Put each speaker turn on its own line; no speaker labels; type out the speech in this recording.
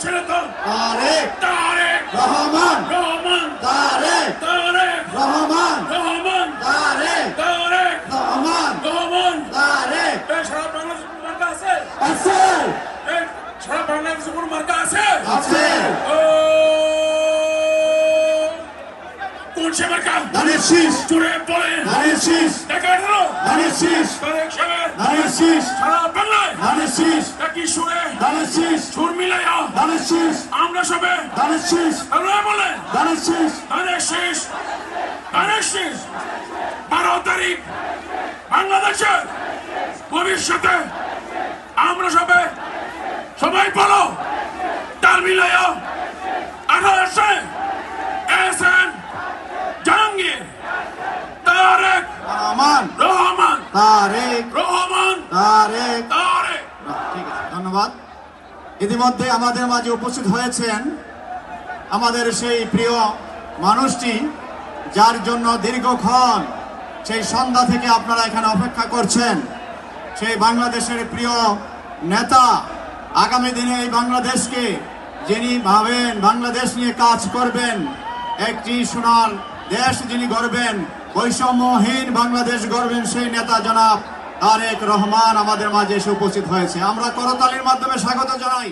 ছেড়ে তো
তারেক
তারেক
রহমান
রহমান
তারেক
তারেক
রহমান
রহমান
তারেক
তারেক
রহমান
রহমান
তারেক
এই সারা বাংলাদেশে কোনো মার্কা আছে?
আছে
এই সারা বাংলাদেশে কোনো মার্কা আছে?
আছে
ও কোন সে মার্কা?
ধানের শীষ
জোরে বলেন।
ধানের শীষ
দেখা গেল
ধানের শীষ
তারেক সাহেব
ধানের শীষ
সারা বাংলায়
ধানের শীষ
একই সুরে
ধানের শীষ
সুর মিলাইয়া
ধানের শীষ
আমরা সবে
ধানের শীষ
আল্লাহ বলেন
ধানের শীষ
ধানের শেষ ধানের শেষ 12 তারিখ বাংলাদেশের ভবিষ্যতে আমরা সবাই বলো তাল মিলাইয়া 18 এসএন জাহাঙ্গীর তারেক
রহমান
রহমান
তারেক
রহমান
তারেক
তারেক।
ঠিক আছে, ধন্যবাদ। ইতিমধ্যে আমাদের মাঝে উপস্থিত হয়েছেন আমাদের সেই প্রিয় মানুষটি, যার জন্য দীর্ঘক্ষণ সেই সন্ধ্যা থেকে আপনারা এখানে অপেক্ষা করছেন, সেই বাংলাদেশের প্রিয় নেতা, আগামী দিনে এই বাংলাদেশকে যিনি ভাবেন বাংলাদেশ নিয়ে কাজ করবেন, একটি সোনার দেশ যিনি গড়বেন, বৈষম্যহীন বাংলাদেশ গড়বেন, সেই নেতা জনাব তারেক রহমান আমাদের মাঝে এসে উপস্থিত হয়েছে। আমরা করতালির মাধ্যমে স্বাগত জানাই।